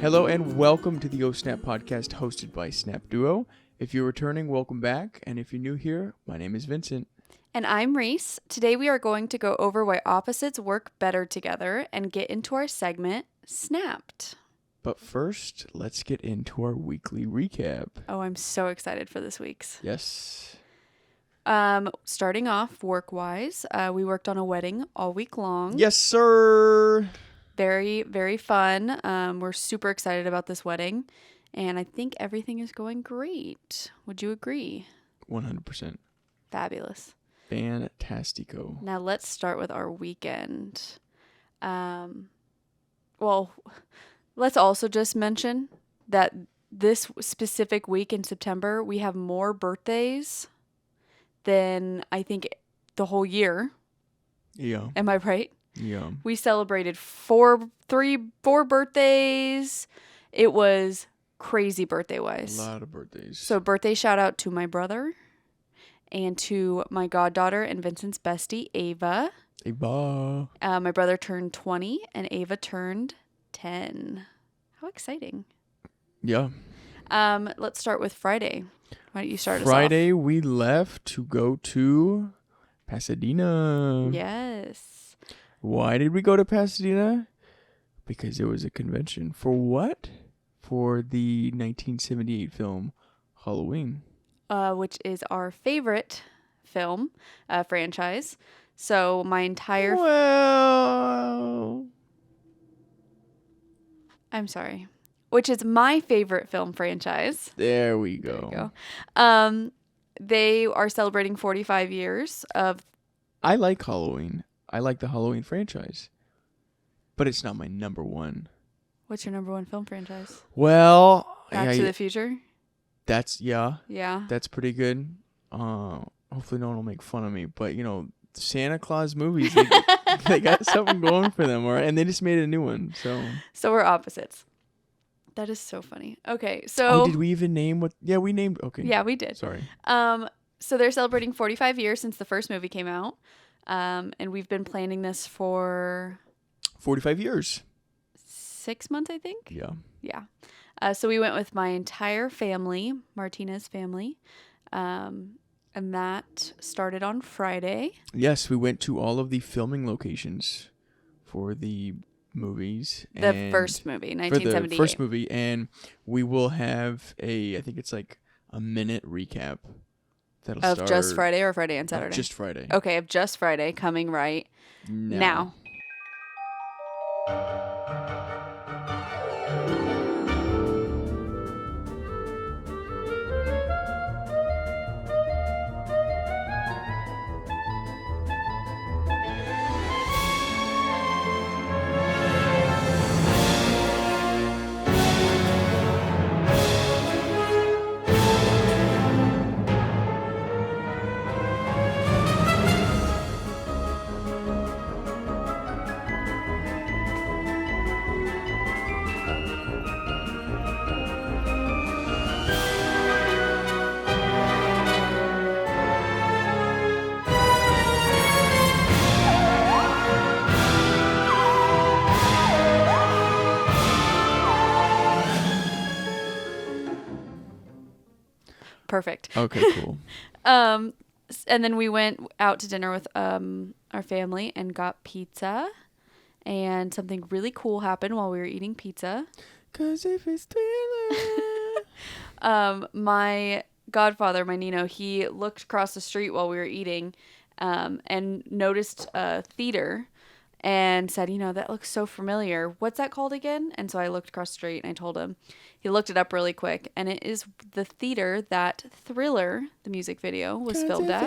Hello and welcome to the O Snap podcast hosted by Snap Duo. If you're returning, welcome back. And if you're new here, my name is Vincent. And I'm Reese. Today we are going to go over why opposites work better together and get into our segment, Snapped. But first, let's get into our weekly recap. Oh, I'm so excited for this week's. Yes. Starting off work-wise, we worked on a wedding all week long. Yes, sir. Very, very fun. We're super excited about this wedding, and I think everything is going great. Would you agree? 100%. Fabulous. Fantastico. Now let's start with our weekend. Let's also just mention that this specific week in September, we have more birthdays than I think the whole year. Yeah. Am I right? Yeah. We celebrated four birthdays. It was crazy birthday-wise. A lot of birthdays. So birthday shout out to my brother and to my goddaughter and Vincent's bestie, Ava. Ava. My brother turned 20 and Ava turned 10. How exciting. Yeah. Let's start with Friday. Why don't you start us off? Friday, we left to go to Pasadena. Yes. Why did we go to Pasadena? Because there was a convention. For what? For the 1978 film Halloween. Which is our favorite film franchise. So my entire... Well... I'm sorry. Which is my favorite film franchise. There we go. There you go. They are celebrating 45 years of... I like Halloween. I like the Halloween franchise. But it's not my number one. What's your number one film franchise? Well... Back to the Future? That's... Yeah. Yeah. That's pretty good. Hopefully no one will make fun of me. But, you know, Santa Claus movies, they got something going for them. And they just made a new one. So we're opposites. That is so funny. Okay, so... Oh, did we even name what... Yeah, we named... Okay. Yeah, we did. Sorry. So they're celebrating 45 years since the first movie came out. And we've been planning this for... 45 years. 6 months, I think? Yeah. Yeah. So we went with my entire family, Martinez family. And that started on Friday. Yes, we went to all of the filming locations for the movies. The first movie, 1978. For the first movie, and we will have I think it's like a minute recap. That'll of start just Friday or Friday and Saturday? Just Friday. Okay, of just Friday coming right now. Perfect. Okay, cool. And then we went out to dinner with our family and got pizza. And something really cool happened while we were eating pizza. 'Cause if it's Thriller. My godfather, my Nino, he looked across the street while we were eating and noticed a theater and said, that looks so familiar. What's that called again? And so I looked across the street and I told him. He looked it up really quick, and it is the theater that Thriller, the music video, was filmed at.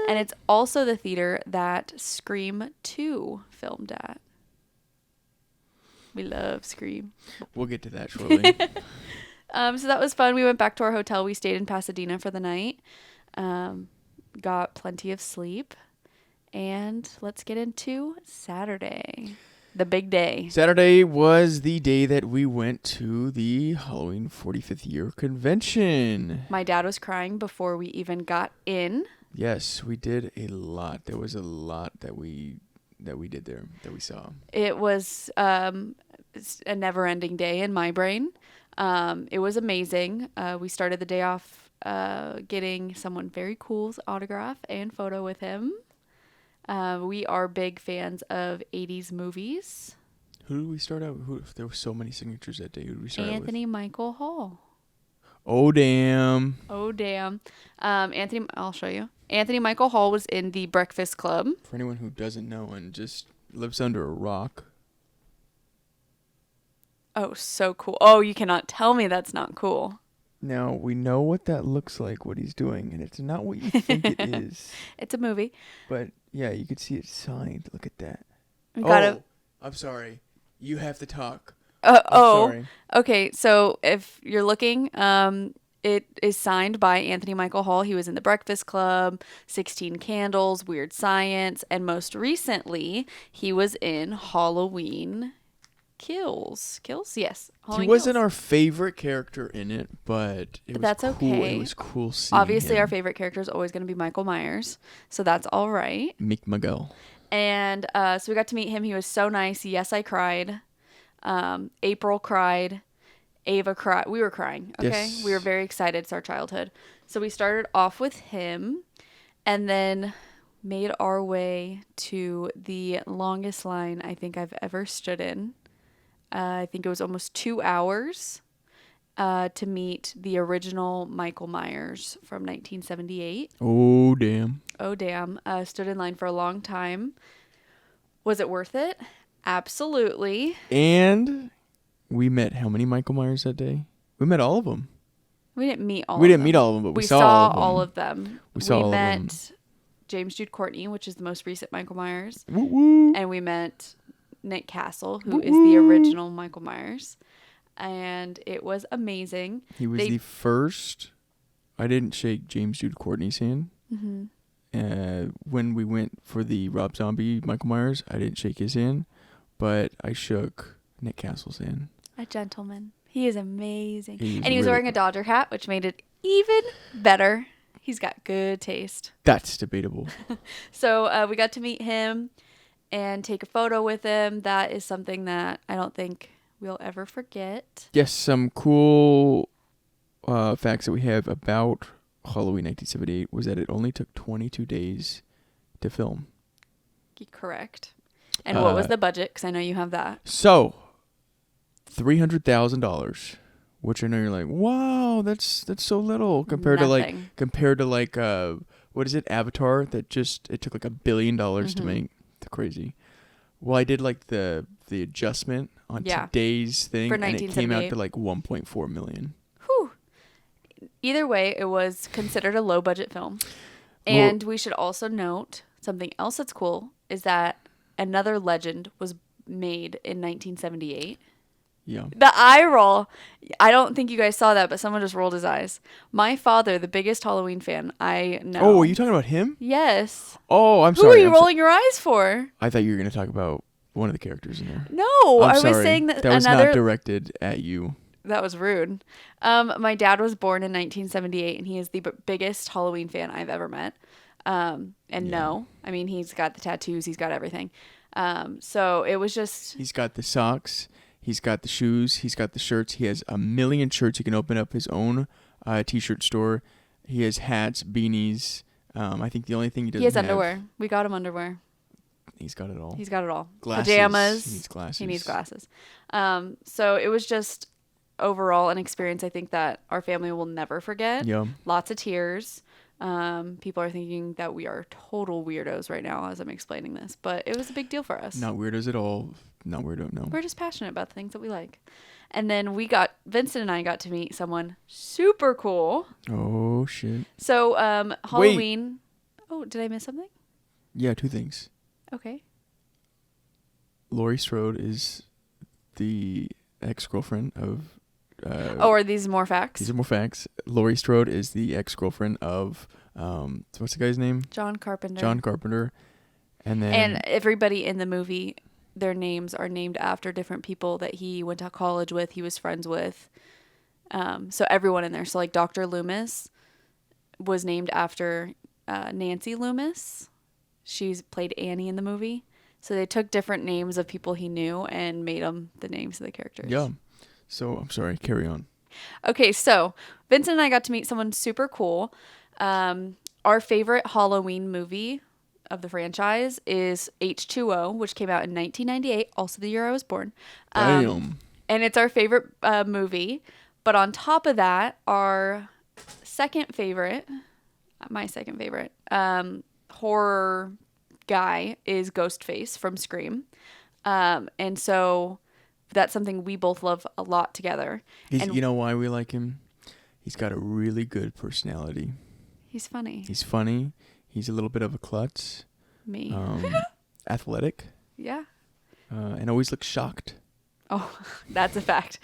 And it's also the theater that Scream 2 filmed at. We love Scream. We'll get to that shortly. So that was fun. We went back to our hotel. We stayed in Pasadena for the night. Got plenty of sleep. And let's get into Saturday. The big day. Saturday was the day that we went to the Halloween 45th year convention. My dad was crying before we even got in. Yes, we did a lot. There was a lot that we did there, that we saw. It was it's a never-ending day in my brain. It was amazing. We started the day off getting someone very cool's autograph and photo with him. We are big fans of 80s movies. Who did we start out with? There were so many signatures that day. Who did we start Anthony out with? Michael Hall. Oh, damn. Oh, damn. I'll show you. Anthony Michael Hall was in The Breakfast Club. For anyone who doesn't know and just lives under a rock. Oh, so cool. Oh, you cannot tell me that's not cool. Now, we know what that looks like, what he's doing, and it's not what you think it is. It's a movie. But, yeah, you could see it signed. Look at that. We gotta. I'm sorry. You have to talk. Sorry. Okay. So if you're looking, it is signed by Anthony Michael Hall. He was in The Breakfast Club, 16 Candles, Weird Science, and most recently, he was in Halloween Kills. Kills? Yes. Halloween He wasn't Kills. our favorite character in it, but it was That's cool. okay. It was cool seeing Obviously, him. our favorite character is always going to be Michael Myers, so that's all right. Mick Miguel. And so we got to meet him. He was so nice. Yes, I cried. April cried. Ava cried. We were crying. Okay. Yes. We were very excited. It's our childhood. So we started off with him and then made our way to the longest line I think I've ever stood in. I think it was almost 2 hours to meet the original Michael Myers from 1978. Oh, damn. Oh, damn. Stood in line for a long time. Was it worth it? Absolutely. And we met how many Michael Myers that day? We met all of them. We didn't meet all We of didn't them. meet all of them, but we saw all of them. all of them. We saw all of them. met James Jude Courtney, which is the most recent Michael Myers. Woo woo. And we met Nick Castle, who is the original Michael Myers. And it was amazing. He was the first. I didn't shake James Jude Courtney's hand. Mm-hmm. When we went for the Rob Zombie Michael Myers, I didn't shake his hand, but I shook Nick Castle's hand. A gentleman. He is amazing. He was really wearing a Dodger hat, which made it even better. He's got good taste. That's debatable. So we got to meet him and take a photo with him. That is something that I don't think we'll ever forget. Yes, some cool facts that we have about Halloween 1978 was that it only took 22 days to film. Correct. And what was the budget? Because I know you have that. So, $300,000, which I know you're like, wow, that's so little compared Nothing. to like what is it, Avatar, that just it took like $1 billion to make. It's crazy. Well, I did like the adjustment on today's thing, For and it came out 1978. to like 1.4 million. Whew. Either way, it was considered a low budget film. And we should also note something else that's cool is that another legend was made in 1978. Yeah. The eye roll. I don't think you guys saw that, but someone just rolled his eyes. My father, the biggest Halloween fan I know. Oh, are you talking about him? Yes. Oh, I'm Who sorry. are you rolling your eyes for? I thought you were going to talk about one of the characters in there. No, I'm I was sorry. saying that was another. not directed at you. That was rude. My dad was born in 1978, and he is the biggest Halloween fan I've ever met. No, I mean, he's got the tattoos, he's got everything. So it was just. He's got the socks. He's got the shoes. He's got the shirts. He has 1 million shirts. He can open up his own t-shirt store. He has hats, beanies. I think the only thing he doesn't have. He has underwear. We got him underwear. He's got it all. He's got it all. Glasses. Pajamas. He needs glasses. He needs glasses. So it was just overall an experience I think that our family will never forget. Yeah. Lots of tears. People are thinking that we are total weirdos right now as I'm explaining this, but it was a big deal for us. Not weirdos at all. Not weirdo, no. We're just passionate about the things that we like. And then Vincent and I got to meet someone super cool. Oh, shit. So, Halloween. Wait. Oh, did I miss something? Yeah, 2 things. Okay. Laurie Strode is the ex-girlfriend of... are these more facts? These are more facts. Laurie Strode is the ex-girlfriend of... what's the guy's name? John Carpenter. John Carpenter. And then... And everybody in the movie, their names are named after different people that he went to college with, he was friends with. So everyone in there. So like Dr. Loomis was named after Nancy Loomis. She's played Annie in the movie. So they took different names of people he knew and made them the names of the characters. Yeah. So I'm sorry. Carry on. Okay, so Vincent and I got to meet someone super cool. Our favorite Halloween movie of the franchise is H2O, which came out in 1998, also the year I was born. Damn. And it's our favorite movie. But on top of that, our second favorite, my second favorite, horror guy is Ghostface from Scream. And so that's something we both love a lot together. And You know why we like him? He's got a really good personality. he's funny. He's funny. He's a little bit of a klutz. Me. Athletic. Yeah. And always looks shocked. Oh, that's a fact.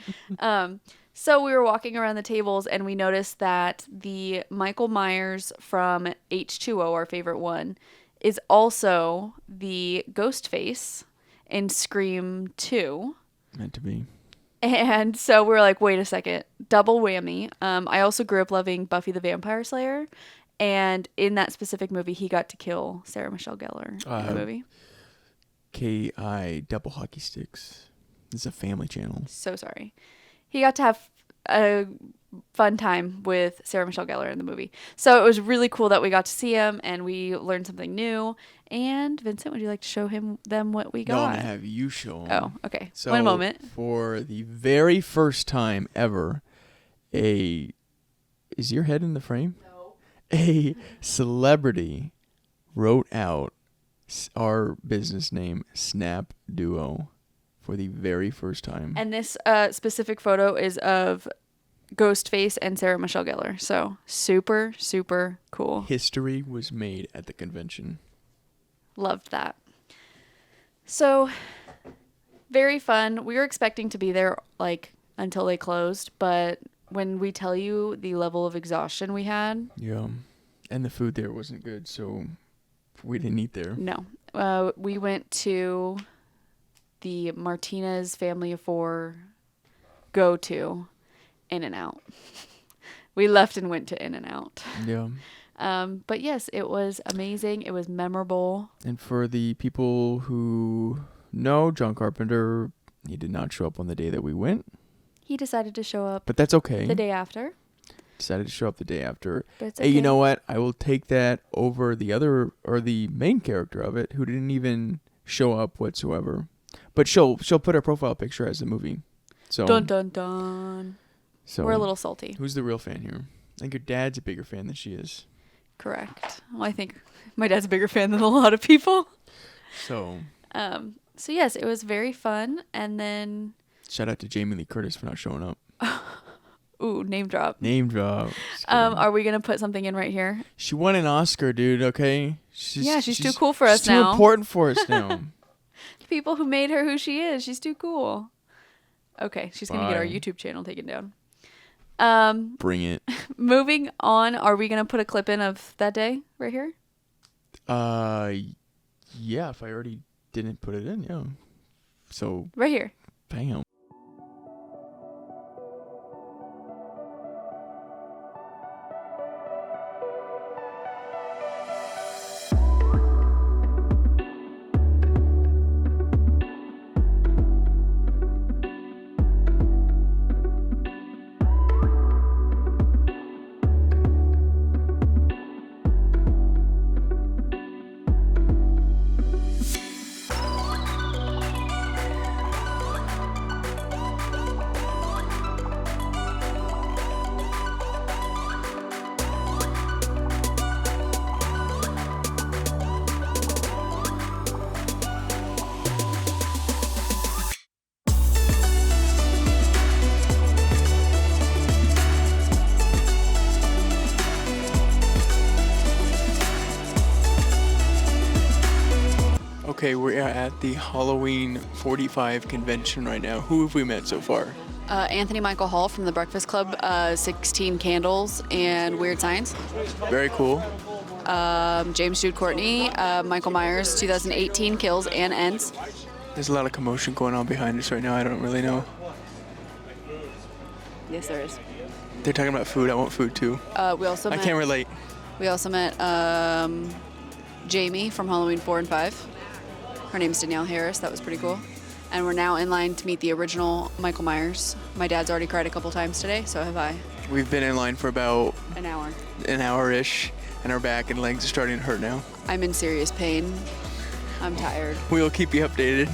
So we were walking around the tables and we noticed that the Michael Myers from H2O, our favorite one, is also the ghost face in Scream 2. Meant to be. And so we were like, wait a second, double whammy. I also grew up loving Buffy the Vampire Slayer. And in that specific movie, he got to kill Sarah Michelle Gellar in the movie. K.I. double hockey sticks. This is a family channel. So sorry. He got to have a fun time with Sarah Michelle Gellar in the movie. So it was really cool that we got to see him and we learned something new. And Vincent, would you like to show them what we got? No, I'm going to have you show them. Oh, okay. So one moment. For the very first time ever, is your head in the frame? No. A celebrity wrote out our business name, Snap Duo, for the very first time. And this specific photo is of Ghostface and Sarah Michelle Gellar. So super, super cool. History was made at the convention. Loved that. So very fun. We were expecting to be there like until they closed, but when we tell you the level of exhaustion we had. Yeah. And the food there wasn't good, so we didn't eat there. No. We went to the Martinez family of four go-to In-N-Out. We left and went to In-N-Out. Yeah. But yes, it was amazing. It was memorable. And for the people who know John Carpenter, he did not show up on the day that we went. He decided to show up But that's okay. the day after. Decided to show up the day after. But it's Hey, okay. you know what? I will take that over the other, or the main character of it, who didn't even show up whatsoever. But she'll put her profile picture as the movie. So Dun, dun, dun. So We're a little salty. Who's the real fan here? I think your dad's a bigger fan than she is. Correct. Well, I think my dad's a bigger fan than a lot of people. So yes, it was very fun. And then, shout out to Jamie Lee Curtis for not showing up. ooh, name drop. Name drop. Just kidding. Are we gonna put something in right here? She won an Oscar, dude. Okay. She's too cool for us she's now. Too important for us now. People who made her who she is. She's too cool. Okay, she's gonna get our Bye. YouTube channel taken down. Bring it. Moving on, are we gonna put a clip in of that day right here? Yeah. If I already didn't put it in, yeah. So Right here. bam. Okay, we're at the Halloween 45 convention right now. Who have we met so far? Anthony Michael Hall from The Breakfast Club, 16 Candles and Weird Science. Very cool. James Jude Courtney, Michael Myers, 2018 Kills and Ends. There's a lot of commotion going on behind us right now. I don't really know. Yes, there is. They're talking about food. I want food too. We also I met, can't relate. We also met Jamie from Halloween 4 and 5. Her name's Danielle Harris. That was pretty cool. And we're now in line to meet the original Michael Myers. My dad's already cried a couple times today, so have I. We've been in line for about An hour. an hour-ish, and our back and legs are starting to hurt now. I'm in serious pain. I'm tired. We'll keep you updated.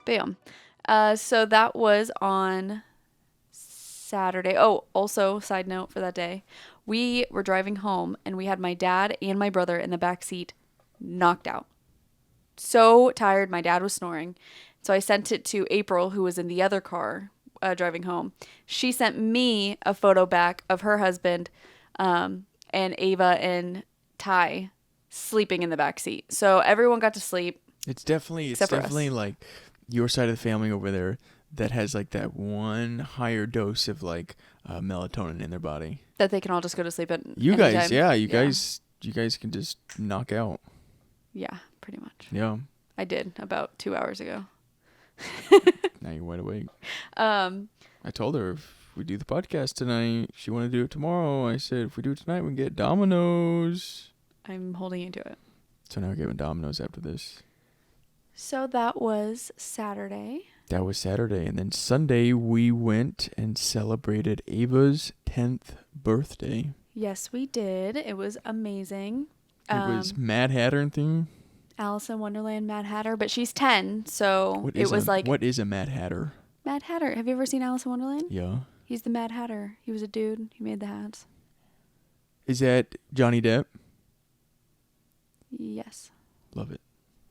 Bam. So that was on Saturday. Oh, also, side note for that day, we were driving home and we had my dad and my brother in the back seat, knocked out. So tired. My dad was snoring. So I sent it to April, who was in the other car driving home. She sent me a photo back of her husband and Ava and Ty sleeping in the back seat. So everyone got to sleep. It's definitely like your side of the family over there that has like that one higher dose of like melatonin in their body. That they can all just go to sleep at You any guys, time. yeah, you guys can just knock out. Yeah, pretty much. Yeah. I did about 2 hours ago. Now you're wide awake. Um, I told her if we do the podcast tonight, she wanted to do it tomorrow. I said if we do it tonight, we can get Domino's. I'm holding you to it. So now we're getting Domino's after this. So that was Saturday. That was Saturday. And then Sunday, we went and celebrated Ava's 10th birthday. Yes, we did. It was amazing. It was Mad Hatter theme. Alice in Wonderland Mad Hatter, but she's 10, so What is a Mad Hatter? Mad Hatter. Have you ever seen Alice in Wonderland? Yeah. He's the Mad Hatter. He was a dude. He made the hats. Is that Johnny Depp? Yes, Love it.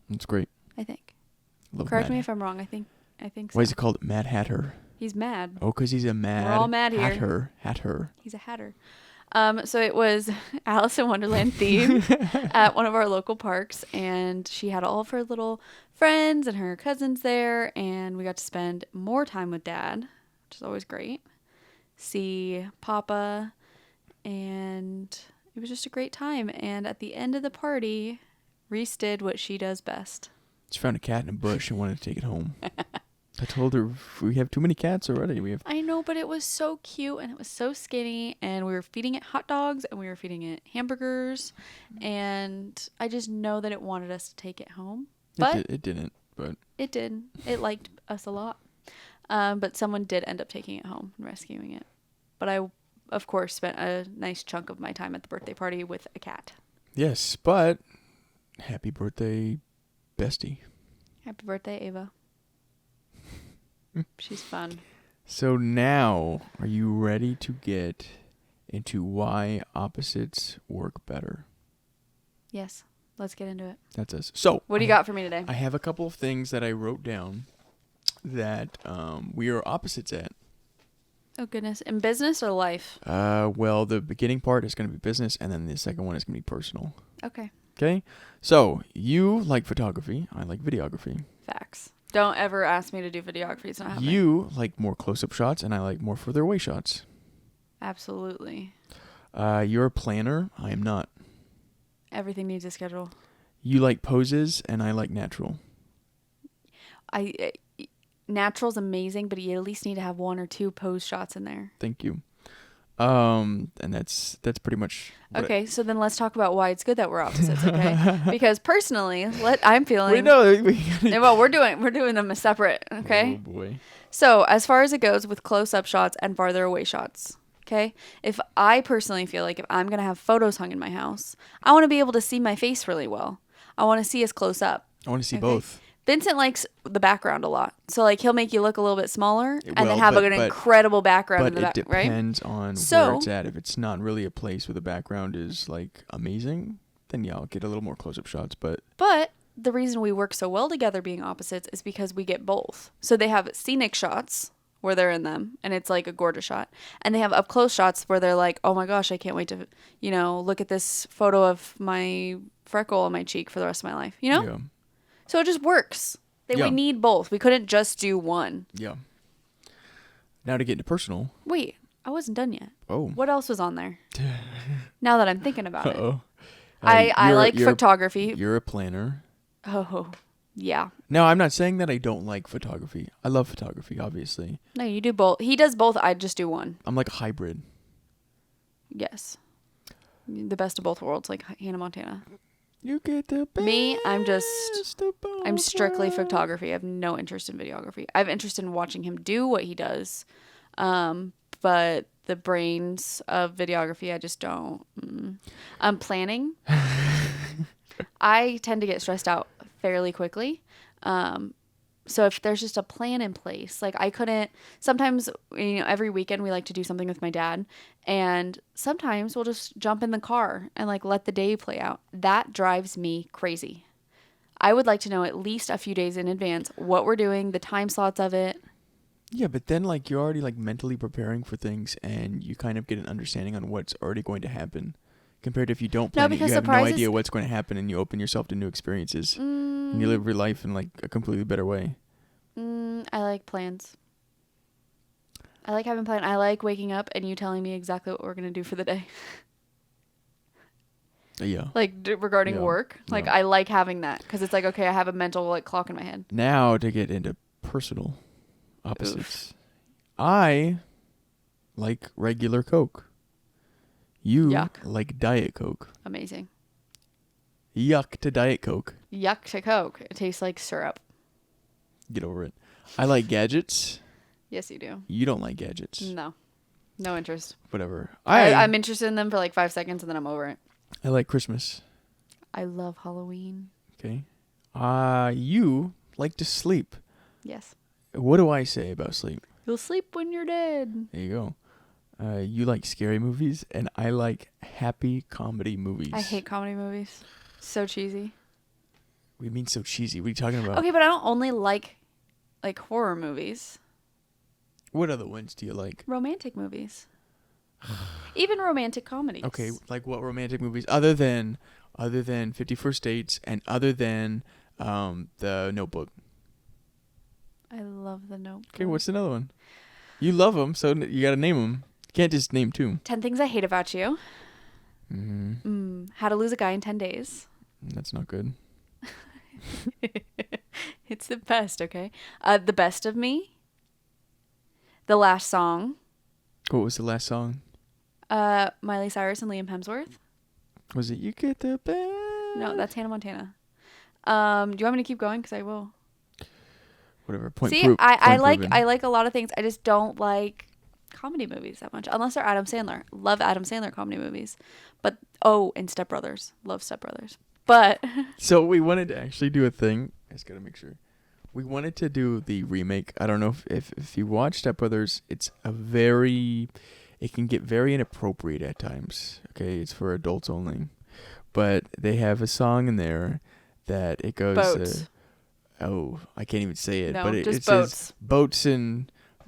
It's great. I think. Love Correct Mad me if I'm wrong. I think so. Why is it called Mad Hatter? He's mad. Oh, because he's a mad We're all mad here. Hatter. He's a hatter. So it was Alice in Wonderland theme at one of our local parks, and she had all of her little friends and her cousins there, and we got to spend more time with Dad, which is always great. See Papa, and it was just a great time. And at the end of the party, Reese did what she does best. She found a cat in a bush and wanted to take it home. I told her we have too many cats already. I know, but it was so cute and it was so skinny, and we were feeding it hot dogs and we were feeding it hamburgers, and I just know that it wanted us to take it home. But it didn't, but it did. It liked us a lot. But someone did end up taking it home and rescuing it. But I, of course, spent a nice chunk of my time at the birthday party with a cat. yes, but happy birthday, bestie. Happy birthday, Ava. She's fun. So now, are you ready to get into why opposites work better? Yes. Let's get into it. That's us. So, What do you got for me today? I have a couple of things that I wrote down that we are opposites at. Oh, goodness. In business or life? Well, the beginning part is going to be business, and then the second one is going to be personal. Okay. Okay? So, you like photography. I like videography. Facts. Don't ever ask me to do videography. It's not happening. You like more close-up shots, and I like more further away shots. Absolutely. You're a planner. I am not. Everything needs a schedule. You like poses, and I like natural. Natural's amazing, but you at least need to have one or two pose shots in there. Thank you. And that's pretty much Okay, so then let's talk about why it's good that we're opposites, okay? Because personally, I'm feeling Wait, no, well, we're doing them as separate, okay? Oh boy. So, as far as it goes with close-up shots and farther away shots, okay? If I personally feel like if I'm going to have photos hung in my house, I want to be able to see my face really well. I want to see us close up. I want to see both. Vincent likes the background a lot. So, like, he'll make you look a little bit smaller and Well, then have an but- incredible background in the But back, it right? depends on So- where it's at. If it's not really a place where the background is like amazing, then yeah, I'll get a little more close-up shots. But the reason we work so well together being opposites is because we get both. So they have scenic shots where they're in them and it's like a gorgeous shot. And they have up close shots where they're like, oh my gosh, I can't wait to, look at this photo of my freckle on my cheek for the rest of my life, yeah, So it just works. Yeah. We need both. We couldn't just do one. yeah. Now to get into personal. Wait, I wasn't done yet. Oh. What else was on there? Now that I'm thinking about it. Uh-oh. I like photography. You're a planner. Oh, yeah. No, I'm not saying that I don't like photography. I love photography, obviously. No, you do both. He does both. I just do one. I'm like a hybrid. Yes. The best of both worlds, like Hannah Montana. You get the best. Me, I'm strictly worlds. photography. I have no interest in videography. I have interest in watching him do what he does. But the brains of videography, I just don't. Planning. I tend to get stressed out fairly quickly. So if there's just a plan in place, like I couldn't, sometimes, every weekend we like to do something with my dad, and sometimes we'll just jump in the car and like let the day play out. That drives me crazy. I would like to know at least a few days in advance what we're doing, the time slots of it. Yeah, but then like you're already like mentally preparing for things, and you kind of get an understanding on what's already going to happen. Compared to if you don't plan it, you have no idea what's going to happen, and you open yourself to new experiences, and you live your life in like a completely better way. I like plans. I like having plans. I like waking up and you telling me exactly what we're going to do for the day. Yeah. Like regarding work. Like I like having that because it's like, okay, I have a mental like clock in my head. Now to get into personal opposites. Oof. I like regular Coke. You like Diet Coke. Amazing. Yuck to Diet Coke. Yuck to Coke. It tastes like syrup. Get over it. I like gadgets. Yes, you do. You don't like gadgets. No. No interest. Whatever. I'm interested in them for like 5 seconds and then I'm over it. I like Christmas. I love Halloween. Okay. You like to sleep. Yes. What do I say about sleep? You'll sleep when you're dead. There you go. You like scary movies, and I like happy comedy movies. I hate comedy movies. So cheesy. What do you mean so cheesy? What are you talking about? Okay, but I don't only like horror movies. What other ones do you like? Romantic movies. Even romantic comedies. Okay, like what romantic movies other than 50 First Dates and other than The Notebook? I love The Notebook. Okay, what's another one? You love them, so you got to name them. You can't just name 2. 10 Things I Hate About You. Mm-hmm. How to Lose a Guy in 10 Days. That's not good. It's the best, okay? The Best of Me. The Last Song. What was the last song? Miley Cyrus and Liam Hemsworth. Was it You Get the Best? No, that's Hannah Montana. Do you want me to keep going? Because I will. Whatever. Point I like a lot of things. I just don't like comedy movies that much. Unless they're Adam Sandler. Love Adam Sandler comedy movies. But, and Step Brothers. Love Step Brothers. But. So we wanted to actually do a thing. I just got to make sure. We wanted to do the remake. I don't know if you watch Step Brothers, it can get very inappropriate at times. Okay, it's for adults only. But they have a song in there that it goes... Boats. I can't even say it. No, but it boats. Says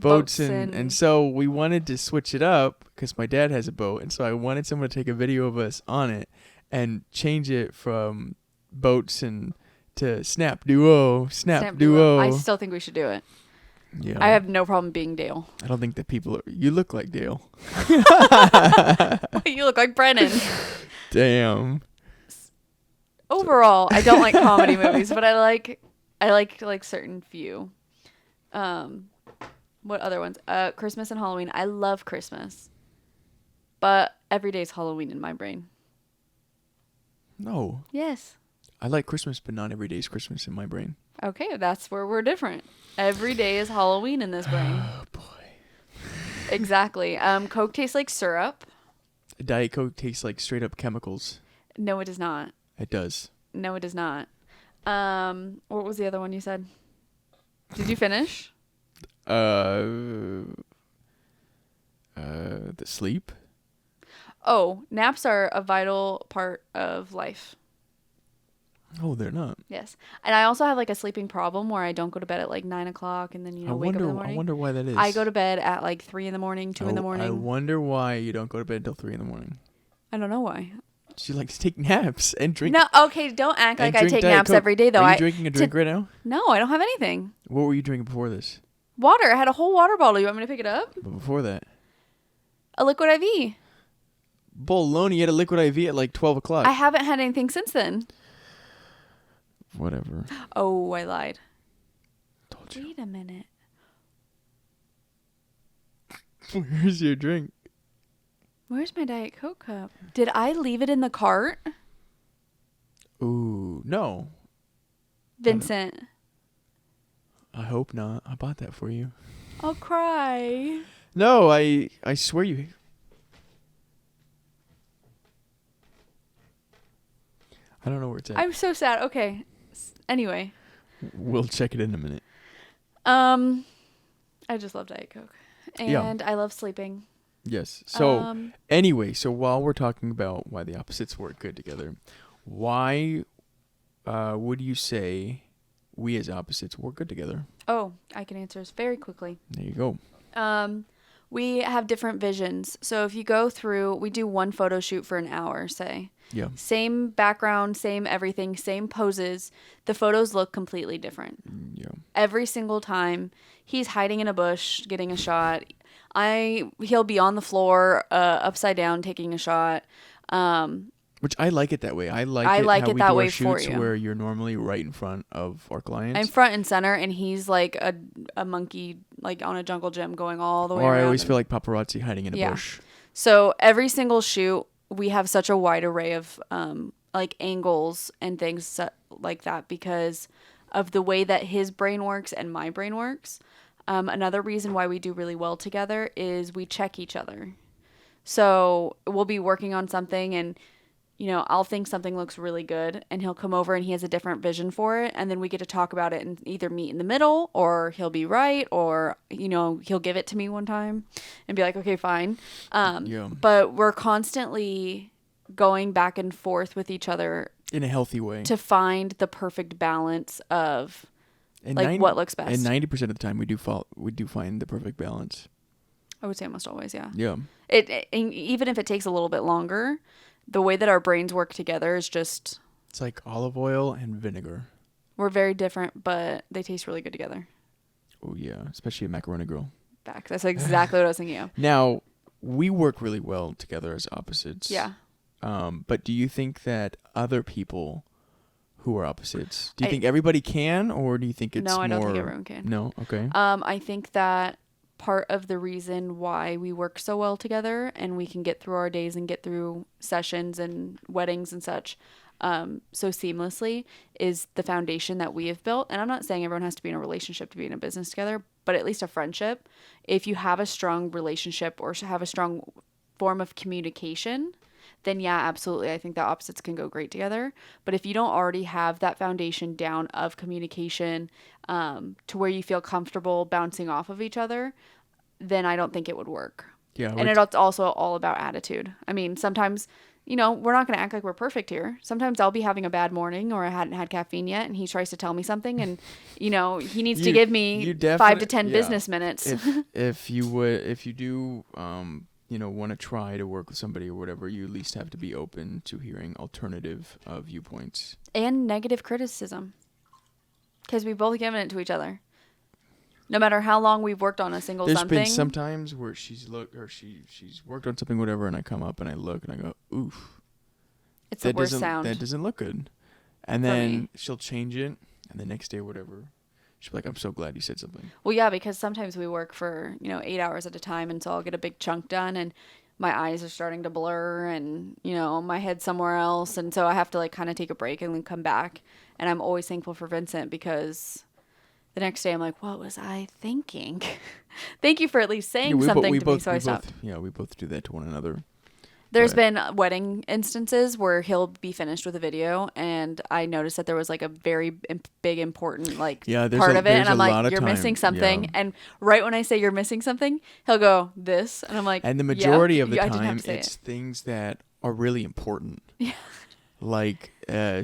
boats and so we wanted to switch it up because my dad has a boat, and so I wanted someone to take a video of us on it and change it from boats and to snap duo. I still think we should do it. Yeah. I have no problem being Dale. I don't think that you look like Dale. You look like Brennan. Damn. Overall, I don't like comedy movies, but I like certain few. What other ones? Christmas and Halloween. I love Christmas. But every day's Halloween in my brain. No. Yes. I like Christmas, but not every day's Christmas in my brain. Okay, that's where we're different. Every day is Halloween in this brain. Oh, boy. Exactly. Coke tastes like syrup. Diet Coke tastes like straight up chemicals. No, it does not. It does. No, it does not. What was the other one you said? Did you finish? The sleep. Oh, naps are a vital part of life. Oh, they're not. Yes. And I also have like a sleeping problem where I don't go to bed at like 9 o'clock and then, wake up in the morning. I wonder why that is. I go to bed at like 3 in the morning, 2 in the morning. I wonder why you don't go to bed until 3 in the morning. I don't know why. She likes to take naps and drink. No, okay, don't act like I take Diet naps Coke. every day though. Are you drinking a drink right now? No, I don't have anything. What were you drinking before this? Water. I had a whole water bottle. You want me to pick it up? But before that, A liquid IV. Bologna, you had a liquid IV at like 12 o'clock. I haven't had anything since then. Whatever. Oh, I lied. Told you. Wait a minute. Where's your drink? Where's my Diet Coke cup? Did I leave it in the cart? Ooh, no. Vincent. I hope not. I bought that for you. I'll cry. No, I swear you. I don't know where it's at. I'm so sad. Okay. Anyway. We'll check it in a minute. I just love Diet Coke. And I love sleeping. Yes. So anyway, so while we're talking about why the opposites work good together, why would you say we as opposites work good together? Oh, I can answer this very quickly. There you go. We have different visions. So if you go through, we do one photo shoot for an hour, say. Yeah. Same background, same everything, same poses. The photos look completely different. Yeah. Every single time he's hiding in a bush, getting a shot. He'll be on the floor, upside down, taking a shot. Which I like it that way. I like it that way for you. Where you're normally right in front of our clients. I'm front and center, and he's like a monkey, like on a jungle gym, going all the way around. Or I always feel like paparazzi hiding in a bush. So every single shoot, we have such a wide array of like angles and things like that because of the way that his brain works and my brain works. Another reason why we do really well together is we check each other. So we'll be working on something and, you know, I'll think something looks really good and he'll come over and he has a different vision for it. And then we get to talk about it and either meet in the middle or he'll be right or, you know, he'll give it to me one time and be like, okay, fine. But we're constantly going back and forth with each other in a healthy way to find the perfect balance of what looks best. And 90% of the time we do find the perfect balance. I would say almost always, yeah. Yeah. It even if it takes a little bit longer, the way that our brains work together is just... It's like olive oil and vinegar. We're very different, but they taste really good together. Oh, yeah. Especially a macaroni grill. Back. That's exactly what I was thinking of. Now, we work really well together as opposites. Yeah. But do you think that other people who are opposites, do you think everybody can, or do you think it's more... No, I don't think everyone can. No? Okay. I think that part of the reason why we work so well together and we can get through our days and get through sessions and weddings and such so seamlessly is the foundation that we have built. And I'm not saying everyone has to be in a relationship to be in a business together, but at least a friendship. If you have a strong relationship or have a strong form of communication, then yeah, absolutely. I think the opposites can go great together. But if you don't already have that foundation down of communication to where you feel comfortable bouncing off of each other, then I don't think it would work. Yeah. And it's also all about attitude. I mean, sometimes, you know, we're not going to act like we're perfect here. Sometimes I'll be having a bad morning or I hadn't had caffeine yet and he tries to tell me something and, you know, he needs to give me 5 to 10 business minutes. If you do, you know, want to try to work with somebody or whatever, you at least have to be open to hearing alternative viewpoints. And negative criticism. Because we've both given it to each other. No matter how long we've worked on a single something. There's been some times where she's worked on something, whatever, and I come up and I look and I go, oof. It's the worst sound. That doesn't look good. And then she'll change it, and the next day or whatever, she'll be like, I'm so glad you said something. Well, yeah, because sometimes we work for, 8 hours at a time, and so I'll get a big chunk done, and my eyes are starting to blur, and, my head's somewhere else, and so I have to, kind of take a break and then come back. And I'm always thankful for Vincent because the next day I'm like, what was I thinking? Thank you for at least saying something to me, so I stopped. We both do that to one another. There's been wedding instances where he'll be finished with a video, and I noticed that there was a very big important part of it, and I'm like, "You're missing something." Yeah. And right when I say you're missing something, he'll go this, and I'm like, and the majority of the time, it's things that are really important. Yeah. Like,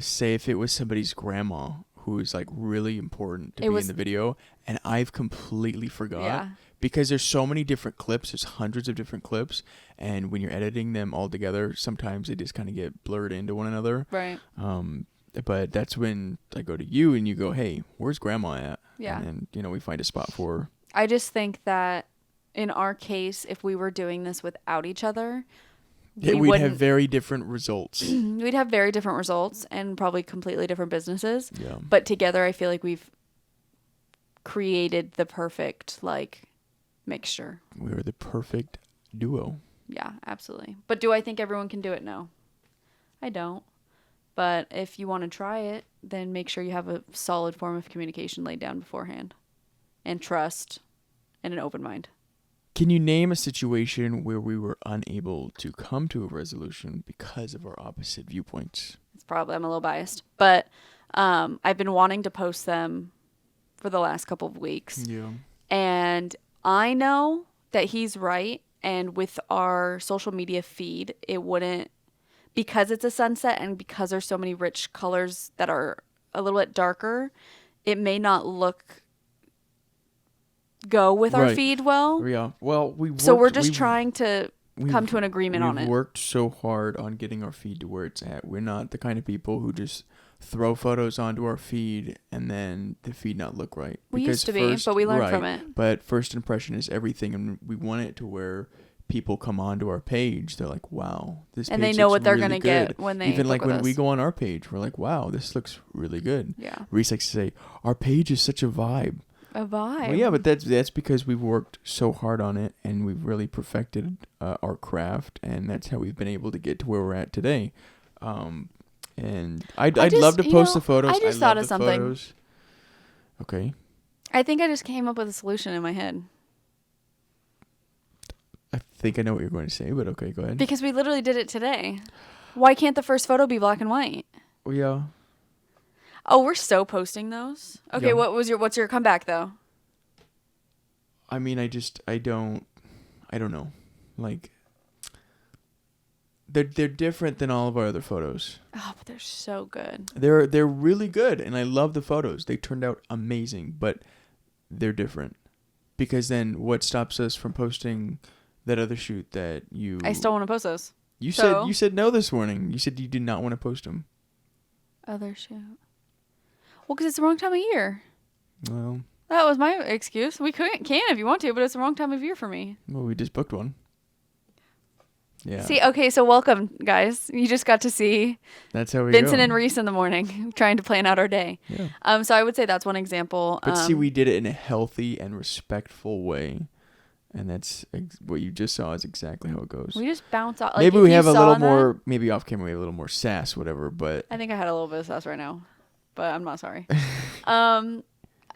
say if it was somebody's grandma who is really important to be in the video, and I've completely forgot. Yeah. Because there's so many different clips, there's hundreds of different clips, and when you're editing them all together, sometimes they just kind of get blurred into one another. Right. But that's when I go to you and you go, hey, where's grandma at? Yeah. And then, we find a spot for her. I just think that in our case, if we were doing this without each other, Yeah, we we'd have wouldn't. very different results. We'd have very different results and probably completely different businesses. Yeah. But together, I feel like we've created the perfect like mixture. We are the perfect duo. Yeah, absolutely. But do I think everyone can do it? No, I don't. But if you want to try it, then make sure you have a solid form of communication laid down beforehand, and trust, and an open mind. Can you name a situation where we were unable to come to a resolution because of our opposite viewpoints? It's probably I'm a little biased, but I've been wanting to post them for the last couple of weeks, Yeah. and I know that he's right. And with our social media feed, it wouldn't, because it's a sunset and because there's so many rich colors that are a little bit darker, it may not go with our Right. feed well. Yeah. Well, So we're just trying to come we've- to an agreement on We've it. worked so hard on getting our feed to where it's at. We're not the kind of people who just throw photos onto our feed and then the feed not look right. We Because used to be, but we learned right, from it. But first impression is everything, and we want it to where people come onto our page, they're like, "Wow, this." And page they know looks what they're really gonna good. get when they even like book with when we us. go on our page, we're like, "Wow, this looks really good." Yeah, Reese likes to say, "Our page is such a vibe." a vibe. Well, yeah, but that's because we've worked so hard on it and we've really perfected our craft, and that's how we've been able to get to where we're at today. And I'd just, love to you post know, the photos. I just love thought of the something. Photos. Okay. I think I just came up with a solution in my head. I think I know what you're going to say, but okay, go ahead. Because we literally did it today. Why can't the first photo be black and white? Well, yeah. Oh, we're so posting those. Okay, Yeah. what's your comeback though? I mean, I don't know. Like, they're different than all of our other photos. Oh, but they're so good. They're really good, and I love the photos. They turned out amazing, but they're different. Because then, what stops us from posting that other shoot that you? I still want to post those. You So- said no this morning. You said you did not want to post them. Other shoot. Well, because it's the wrong time of year. Well, That was my excuse. We can if you want to, but it's the wrong time of year for me. we just booked one. Yeah. See, okay, so welcome, guys. You just got to see That's how we Vincent go. and Reese in the morning trying to plan out our day. Yeah. So I would say that's one example. But see, we did it in a healthy and respectful way, and that's what you just saw is exactly how it goes. we just bounce off. Like, Maybe if we you have a saw little that- more, maybe off camera, we have a little more sass, whatever. But I think I had a little bit of sass right now, but I'm not sorry.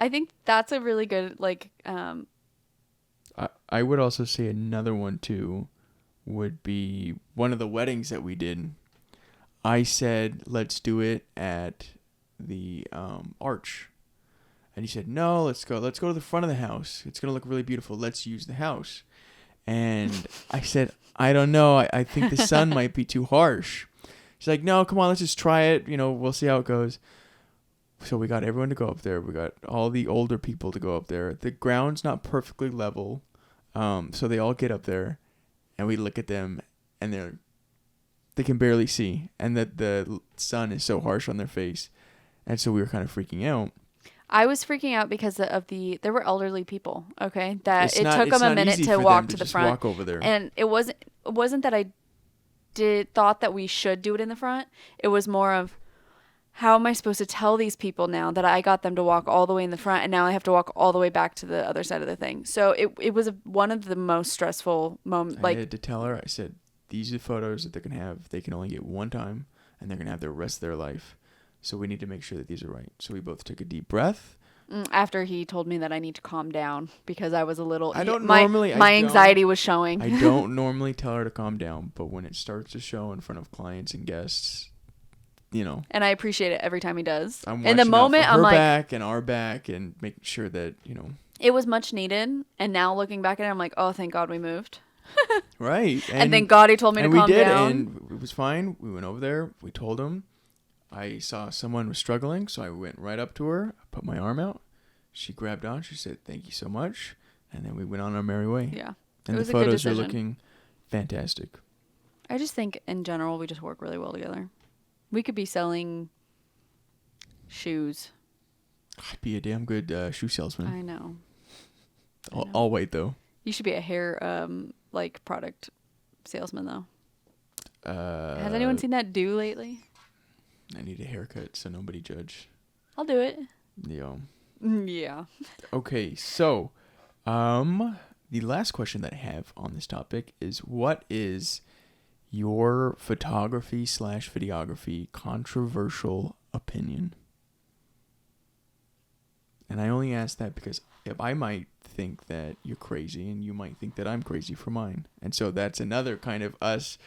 I think that's a really good I would also say another one too would be one of the weddings that we did. I said, let's do it at the arch. And he said, no, let's go to the front of the house. It's going to look really beautiful. Let's use the house. And I said, I don't know. I think the sun might be too harsh. She's like, no, come on, let's just try it. We'll see how it goes. So we got everyone to go up there. We got all the older people to go up there. The ground's not perfectly level. So they all get up there and we look at them and they can barely see. And that the sun is so harsh on their face. And so we were kind of freaking out. I was freaking out because there were elderly people, okay? That it took it's them a not minute easy to for walk them to the just front. walk over there. And it wasn't that I thought that we should do it in the front. It was more of, how am I supposed to tell these people now that I got them to walk all the way in the front and now I have to walk all the way back to the other side of the thing? So it was one of the most stressful moments. I had to tell her, I said, these are the photos that they're going to have. They can only get one time and they're going to have the rest of their life. So we need to make sure that these are right. So we both took a deep breath. After he told me that I need to calm down because I was a little... My anxiety was showing. I don't normally tell her to calm down, but when it starts to show in front of clients and guests, And I appreciate it every time he does. I'm In the moment, out for I'm her like... back and our back and making sure that, It was much needed. And now looking back at it, I'm like, oh, thank God we moved. Right. And thank God he told me to calm down. And it was fine. We went over there. We told him. I saw someone was struggling, so I went right up to her. I put my arm out. She grabbed on. She said, thank you so much. And then we went on our merry way. Yeah. And It was the a good photos are decision. looking fantastic. I just think in general we just work really well together. We could be selling shoes. I'd be a damn good shoe salesman. I know. I'll, know. I'll wait though. You should be a hair like product salesman though. Has anyone seen that do lately? I need a haircut, so nobody judge. I'll do it. Yeah. Yeah. Okay, so, the last question that I have on this topic is, what is your photography/videography controversial opinion? And I only ask that because if I might think that you're crazy, and you might think that I'm crazy for mine, and so that's another kind of us,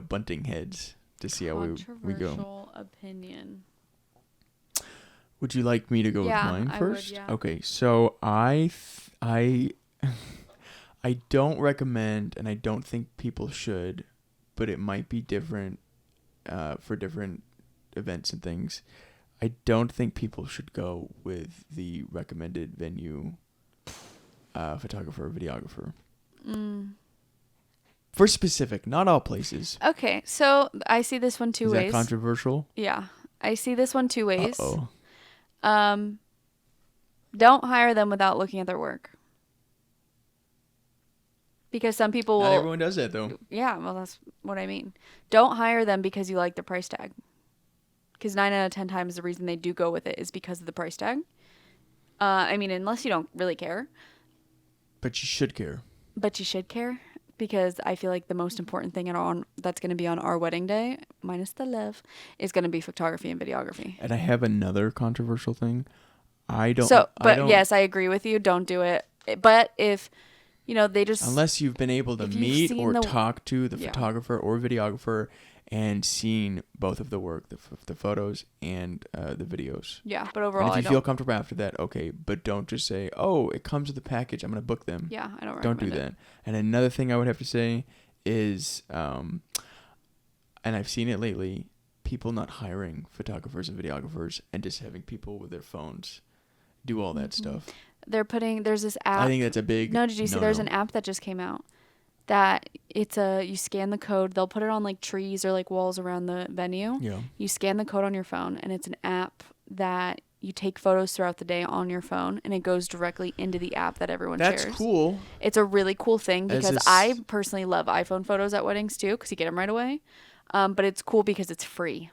bunting heads to see how we go. Controversial opinion. Would you like me to go with mine first? I would, yeah. Okay, so I don't recommend, and I don't think people should, but it might be different for different events and things. I don't think people should go with the recommended venue photographer or videographer. For specific, not all places. Okay, so I see this one two ways. Is that controversial? Yeah, I see this one two ways. Uh-oh. Don't hire them without looking at their work. Because some people will... Not everyone does that, though. Yeah, well, that's what I mean. Don't hire them because you like the price tag. Because 9 out of 10 times the reason they do go with it is because of the price tag. I mean, unless you don't really care. But you should care. But you should care. Because I feel like the most important thing that's going to be on our wedding day, minus the love, is going to be photography and videography. And I have another controversial thing. Yes, I agree with you. Don't do it. But if, they just... Unless you've been able to meet or talk to the photographer or videographer and seen both of the work, the photos and the videos. Yeah, but overall, and if you feel comfortable after that, okay. But don't just say, oh, it comes with the package, I'm going to book them. Yeah, I don't recommend Don't do that. And another thing I would have to say is, and I've seen it lately, people not hiring photographers and videographers and just having people with their phones do all that stuff. There's this app. I think that's a big... No, did you see there's an app that just came out that you scan the code. They'll put it on like trees or like walls around the venue. Yeah. You scan the code on your phone, and it's an app that you take photos throughout the day on your phone, and it goes directly into the app that everyone shares. That's cool. It's a really cool thing because I personally love iPhone photos at weddings too, because you get them right away. But it's cool because it's free.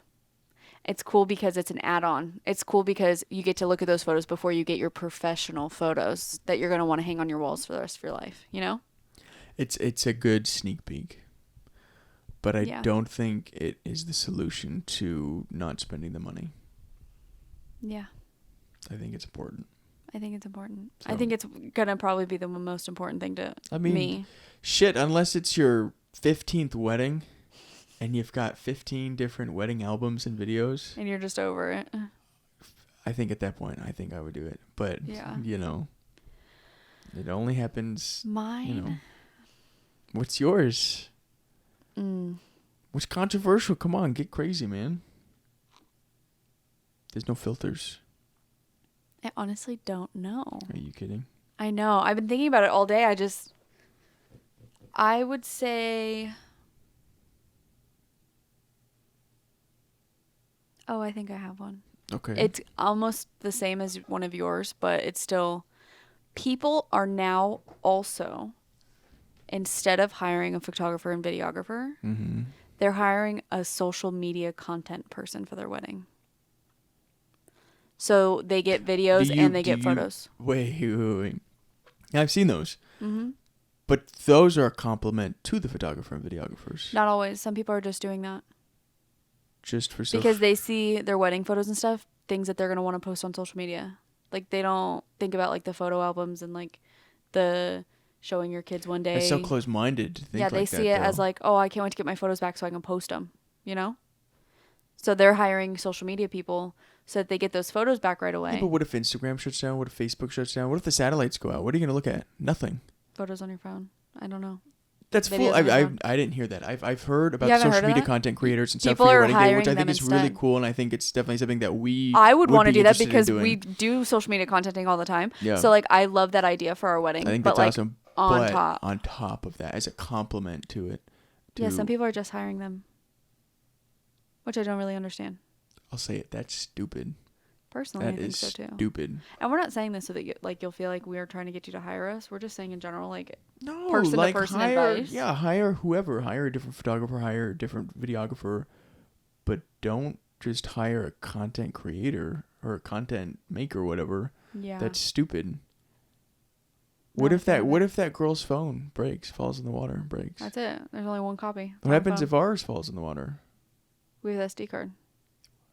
It's cool because it's an add-on. It's cool because you get to look at those photos before you get your professional photos that you're going to want to hang on your walls for the rest of your life, It's a good sneak peek. But I don't think it is the solution to not spending the money. Yeah. I think it's important. I think it's important. So, I think it's going to probably be the most important thing to me. Shit, unless it's your 15th wedding and you've got 15 different wedding albums and videos. And you're just over it. I think at that point, I think I would do it. But, it only happens... Mine? What's yours? What's controversial? Come on, get crazy, man. There's no filters. I honestly don't know. Are you kidding? I know. I've been thinking about it all day. I would say... Oh, I think I have one. Okay. It's almost the same as one of yours, but it's still... People are now also... Instead of hiring a photographer and videographer, they're hiring a social media content person for their wedding. So they get videos and they get photos. Wait. I've seen those. Mm-hmm. But those are a compliment to the photographer and videographers. Not always. Some people are just doing that. Just for social... Because they see their wedding photos and stuff, things that they're going to want to post on social media. Like, they don't think about, like, the photo albums and, like, the... showing your kids one day. It's so close-minded to think like that, they see it as like, oh, I can't wait to get my photos back so I can post them, So they're hiring social media people so that they get those photos back right away. Yeah, but what if Instagram shuts down? What if Facebook shuts down? What if the satellites go out? What are you going to look at? Nothing. Photos on your phone. I don't know. That's full. I didn't hear that. I've heard about social media content creators and stuff for your wedding day, which I think is really cool, and I think it's definitely something that I would want to do that because we do social media contenting all the time. Yeah. So like I love that idea for our wedding. I think that's awesome. On top of that, as a compliment to it. Yeah, some people are just hiring them, which I don't really understand. I'll say it. That's stupid. Personally, That I think is so too. stupid. And we're not saying this so that you'll feel like we are trying to get you to hire us. We're just saying in general, like No, person like to person hire, advice. yeah, hire whoever, hire a different photographer, hire a different videographer, but don't just hire a content creator or a content maker, or whatever. Yeah. That's stupid. Not a fan of What it. if that girl's phone breaks, falls in the water, and breaks? That's it. There's only one copy. What happens if ours falls in the water? We have SD card.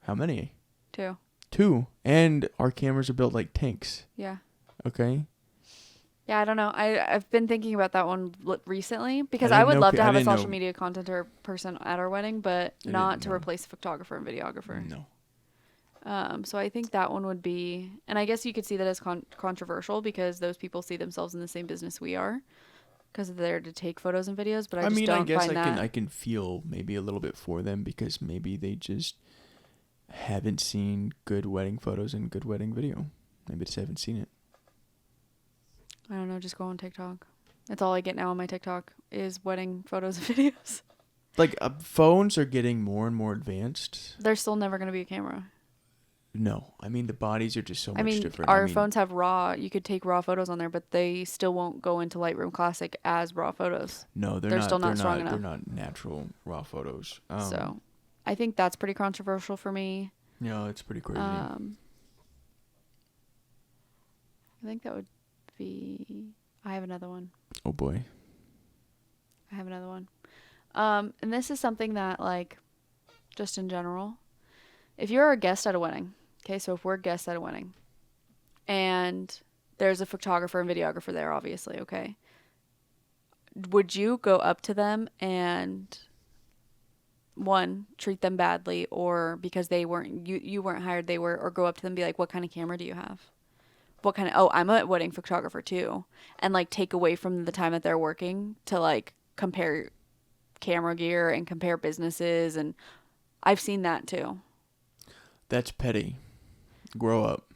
How many? 2. 2. And our cameras are built like tanks. Yeah. Okay. Yeah, I don't know. I've been thinking about that one recently because I I didn't would know love pe- to I have a didn't social know- media content or person at our wedding, but I not didn't to know. replace photographer and videographer. No. So I think that one would be, and I guess you could see that as controversial because those people see themselves in the same business we are because they're there to take photos and videos. But I just don't I guess find I can feel maybe a little bit for them because maybe they just haven't seen good wedding photos and good wedding video. Maybe just haven't seen it. I don't know. Just go on TikTok. That's all I get now on my TikTok is wedding photos and videos. Like phones are getting more and more advanced. There's still never going to be a camera. No, I mean the bodies are just so I much mean, different. our phones have raw. You could take raw photos on there, but they still won't go into Lightroom Classic as raw photos. No, they're still not strong enough. They're not natural raw photos. So, I think that's pretty controversial for me. Yeah, it's pretty crazy. I think that would be. I have another one. Oh boy. I have another one. And this is something that, like, just in general, if you're a guest at a wedding, okay, so if we're guests at a wedding, and there's a photographer and videographer there, obviously, okay, would you go up to them and, one, treat them badly, or because they weren't, you weren't hired, they were, or go up to them and be like, what kind of camera do you have? What kind of, oh, I'm a wedding photographer too, and, like, take away from the time that they're working to, like, compare camera gear and compare businesses, and I've seen that too. That's petty. Grow up.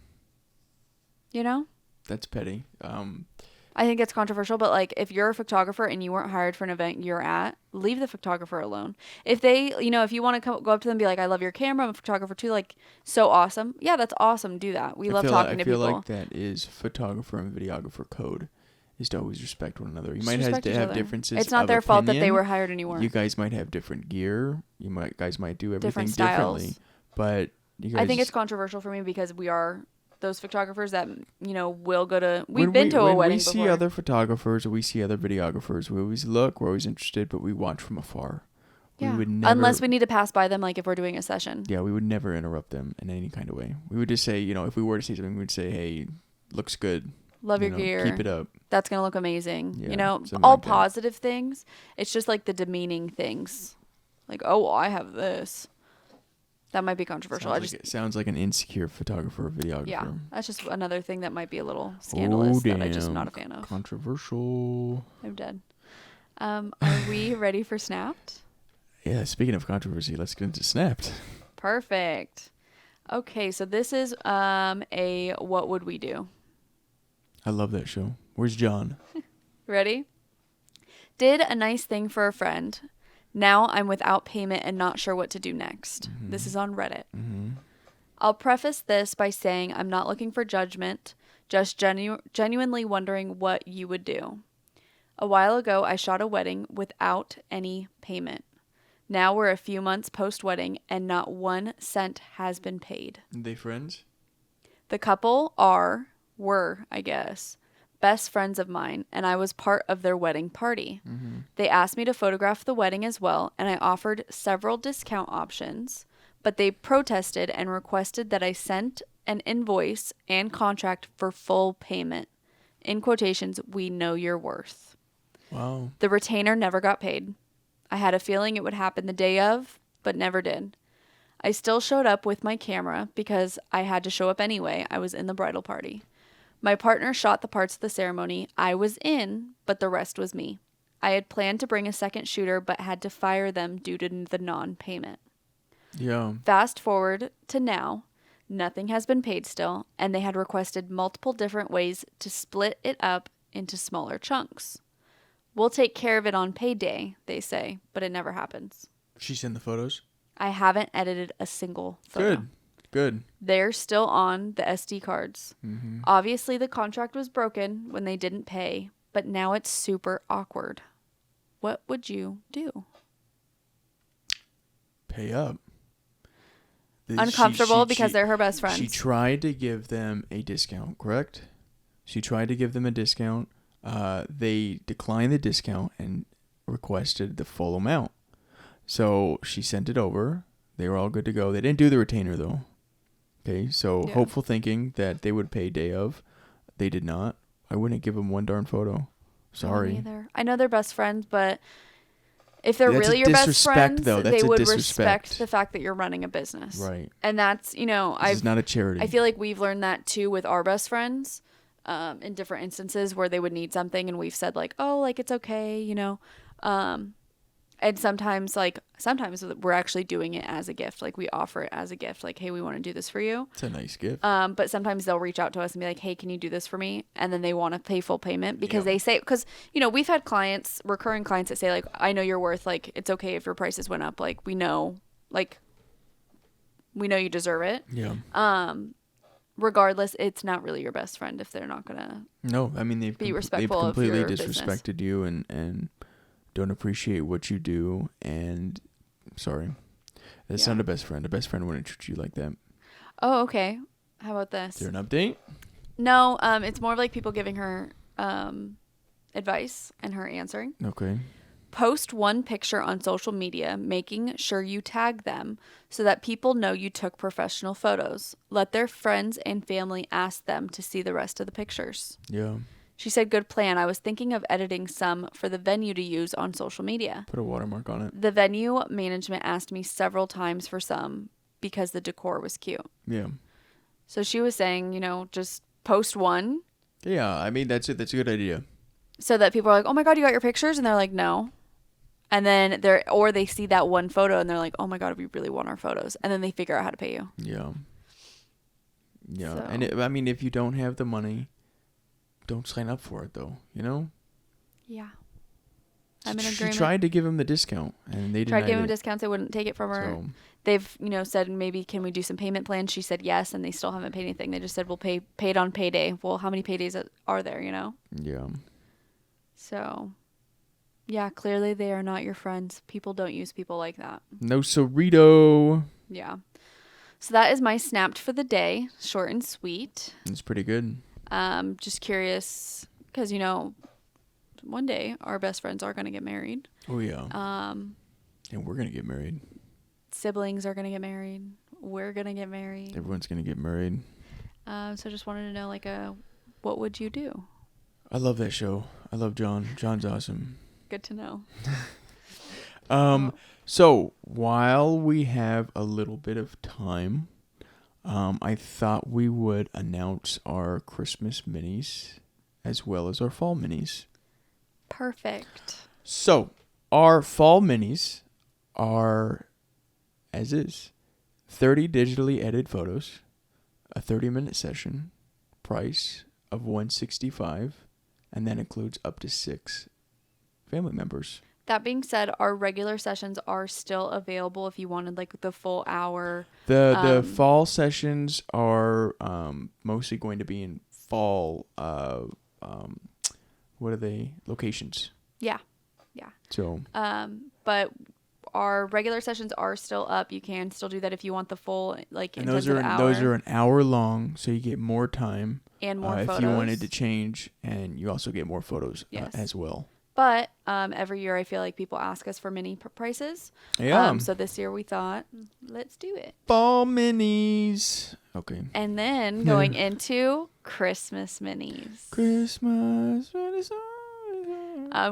You know? That's petty. I think it's controversial, but, like, if you're a photographer and you weren't hired for an event you're at, leave the photographer alone. If they, if you want to go up to them and be like, I love your camera, I'm a photographer too, like, so awesome. Yeah, that's awesome. Do that. We love talking to people. I feel like that is photographer and videographer code, is to always respect one another. You might Respect have each to have other. differences. It's not of their fault that they opinion. were hired anymore. You guys might have different gear. Guys might do everything Different styles. differently. But you guys, I think it's controversial for me because we are those photographers that, will go to, we've been to a wedding before. We see other photographers or we see other videographers, we always look, we're always interested, but we watch from afar. Yeah. We would never, unless we need to pass by them, like if we're doing a session. Yeah, we would never interrupt them in any kind of way. We would just say, if we were to see something, we would say, hey, looks good. Love your gear. Keep it up. That's going to look amazing. Yeah, all like positive things. It's just like the demeaning things. Like, oh, well, I have this. That might be controversial. It sounds like an insecure photographer or videographer. Yeah, that's just another thing that might be a little scandalous that I'm just not a fan of. Controversial. I'm dead. Are we ready for Snapped? Yeah, speaking of controversy, let's get into Snapped. Perfect. Okay, so this is a what would we do? I love that show. Where's John? Ready? Did a nice thing for a friend. Now I'm without payment and not sure what to do next. Mm-hmm. This is on Reddit. Mm-hmm. I'll preface this by saying I'm not looking for judgment, just genuinely wondering what you would do. A while ago, I shot a wedding without any payment. Now we're a few months post-wedding and not 1 cent has been paid. Are they friends? The couple were, I guess, best friends of mine, and I was part of their wedding party. Mm-hmm. They asked me to photograph the wedding as well, and I offered several discount options, but they protested and requested that I sent an invoice and contract for full payment. In quotations, we know your worth. Wow. The retainer never got paid. I had a feeling it would happen the day of, but never did. I still showed up with my camera because I had to show up anyway. I was in the bridal party. My partner shot the parts of the ceremony I was in, but the rest was me. I had planned to bring a second shooter, but had to fire them due to the non-payment. Yeah. Fast forward to now, nothing has been paid still, and they had requested multiple different ways to split it up into smaller chunks. We'll take care of it on payday, they say, but it never happens. She sent the photos? I haven't edited a single photo. Good. Good. They're still on the SD cards. Mm-hmm. Obviously, the contract was broken when they didn't pay, but now it's super awkward. What would you do? Pay up. Uncomfortable because they're her best friends. She tried to give them a discount, correct? She tried to give them a discount. They declined the discount and requested the full amount. So she sent it over. They were all good to go. They didn't do the retainer, though. Okay, so Yeah. hopeful thinking that they would pay day of. They did not. I wouldn't give them one darn photo. Sorry. Either. I know they're best friends, but if they're That's really a your best disrespect, friends, though. That's they a would disrespect. respect the fact that you're running a business. Right. And that's, you know, This is not a charity. I feel like we've learned that too with our best friends, in different instances where they would need something and we've said like, oh, like it's okay, you know. And sometimes we're actually doing it as a gift. Like we offer it as a gift. Like, hey, we want to do this for you. It's a nice gift. But sometimes they'll reach out to us and be like, hey, can you do this for me? And then they want to pay full payment because they say, because, you know, we've had clients, recurring clients that say like, I know you're worth, like, it's okay if your prices went up. Like, we know you deserve it. Yeah. Regardless, it's not really your best friend if they're not going to. No, I mean, they've respectful of completely your disrespected business. you and don't appreciate what you do. And sorry, that's not a best friend. A best friend wouldn't treat you like that. Oh, okay. How about this? Is there an update? No, it's more of like people giving her advice and her answering. Okay. Post one picture on social media, making sure you tag them so that people know you took professional photos. Let their friends and family ask them to see the rest of the pictures. Yeah. She said, good plan. I was thinking of editing some for the venue to use on social media. Put a watermark on it. The venue management asked me several times for some because the decor was cute. Yeah. So she was saying, you know, just post one. Yeah, I mean, that's it. That's a good idea. So that people are like, oh my God, you got your pictures? And they're like, no. And then they see that one photo and they're like, oh my God, we really want our photos. And then they figure out how to pay you. Yeah. Yeah. So. And I mean, if you don't have the money, don't sign up for it, though, you know? Yeah. I'm in She agreement. tried to give him the discount, and they Tried denied giving it. discounts. They wouldn't take it from her. So, They've, you know, said maybe can we do some payment plans? She said yes, and they still haven't paid anything. They just said we'll pay it on payday. Well, how many paydays are there, you know? yeah. So, yeah, clearly they are not your friends. People don't use people like that. No Cerrito. Yeah. So that is my snapped for the day. Short and sweet. It's pretty good. Just curious because, you know, one day our best friends are going to get married. Oh, yeah. And we're going to get married. Siblings are going to get married. We're going to get married. Everyone's going to get married. So just wanted to know, like, what would you do? I love that show. I love John. John's awesome. Good to know. So while we have a little bit of time, I thought we would announce our Christmas minis as well as our fall minis. Perfect. So our fall minis are as is 30 digitally edited photos, a 30-minute session, price of $165, and that includes up to 6 family members. That being said, our regular sessions are still available if you wanted like the full hour. The fall sessions are mostly going to be in fall. What are they? Locations. Yeah. So. But our regular sessions are still up. You can still do that if you want the full like And those are an hour long, so you get more time and more photos. if you wanted to change, and you also get more photos as well. But every year I feel like people ask us for mini prices. Yeah. So this year we thought, let's do it. Fall minis. Okay. And then going into Christmas minis. Christmas.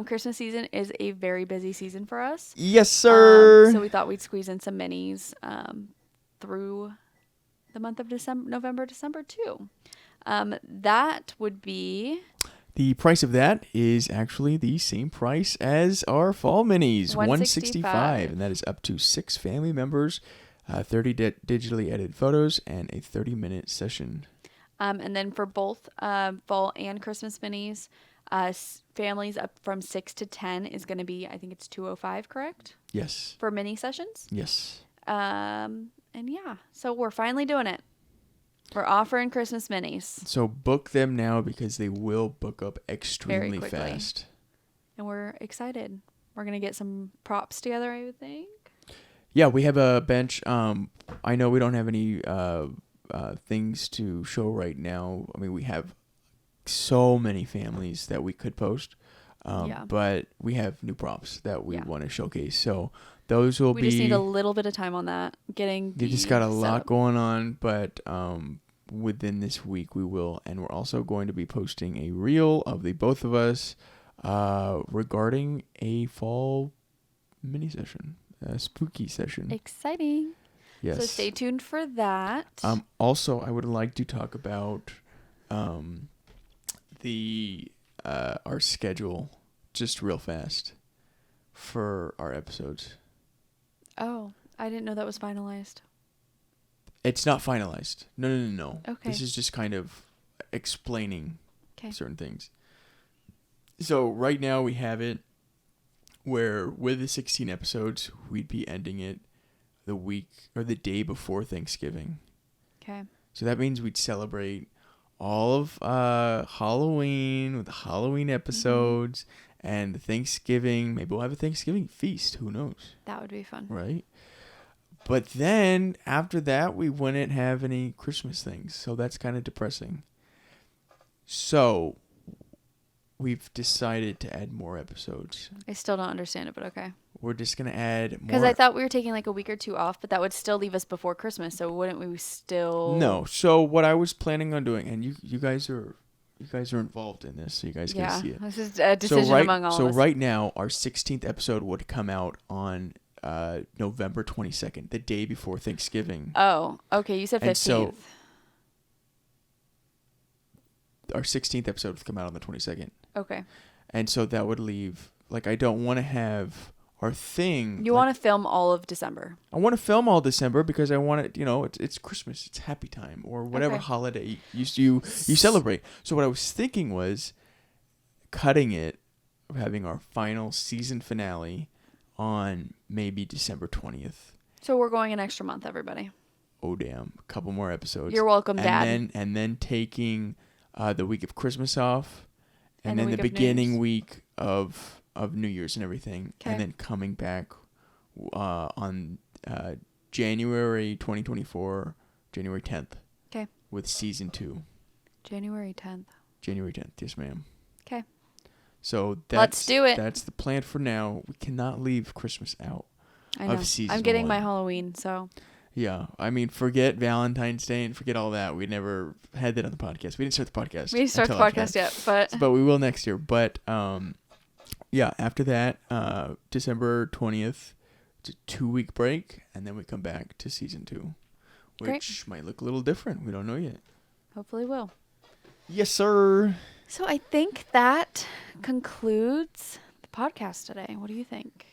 Christmas season is a very busy season for us. Yes, sir. So we thought we'd squeeze in some minis through the month of November, December too. That would be... The price of that is actually the same price as our fall minis, $165, and that is up to 6 family members, 30 digitally edited photos, and a 30-minute session. And then for both fall and Christmas minis, families up from 6 to 10 is going to be, I think it's $205, correct? Yes. For mini sessions. And And yeah, so we're finally doing it. We're offering Christmas minis. So book them now because they will book up extremely fast. And we're excited. We're going to get some props together, I would think. Yeah, we have a bench. I know we don't have any things to show right now. I mean, we have so many families that we could post. But we have new props that we want to showcase. So those will be... We just need a little bit of time on that. You just got a lot going on, but within this week we will. And we're also going to be posting a reel of the both of us regarding a fall mini session, a spooky session. Exciting. Yes. So stay tuned for that. Also, I would like to talk about our schedule just real fast for our episodes. Oh, I didn't know that was finalized. It's not finalized. No. Okay. This is just kind of explaining certain things. So right now we have it where with the 16 episodes, we'd be ending it the week or the day before Thanksgiving. Okay. So that means we'd celebrate all of Halloween with the Halloween episodes and the Thanksgiving. Maybe we'll have a Thanksgiving feast. Who knows? That would be fun. Right? But then after that, we wouldn't have any Christmas things. So that's kind of depressing. So we've decided to add more episodes. I still don't understand it, but okay. We're just going to add more. Because I thought we were taking like a week or two off, but that would still leave us before Christmas. So wouldn't we still... No. So what I was planning on doing, and you guys are involved in this, so you guys can see it. This is a decision among all of us. So right now, our 16th episode would come out on November 22nd, the day before Thanksgiving. Oh, okay. You said 15th. And so our 16th episode would come out on the 22nd. Okay. And so that would leave, like, I don't want to have our thing. You want to film all of December. I want to film all December because I want it, it's Christmas, it's happy time, or whatever holiday you celebrate. So what I was thinking was cutting it, having our final season finale on maybe December 20th. So we're going an extra month, everybody. Oh, damn. A couple more episodes. You're welcome, Dad. And then taking the week of Christmas off, and then the beginning week of New Year's and everything, and then coming back on January 2024, January 10th. Okay. With season 2. January 10th. January 10th, yes, ma'am. Okay. So let's do it. That's the plan for now. We cannot leave Christmas out. I know. Of season I'm getting 1. my Halloween, so. Yeah, I mean, forget Valentine's Day and forget all that. We never had that on the podcast. We didn't start the podcast. We didn't start the podcast yet, but we will next year. But yeah, after that, December 20th, it's a 2-week break, and then we come back to season 2, which might look a little different. We don't know yet. Hopefully will. Yes, sir. So I think that concludes the podcast today. What do you think?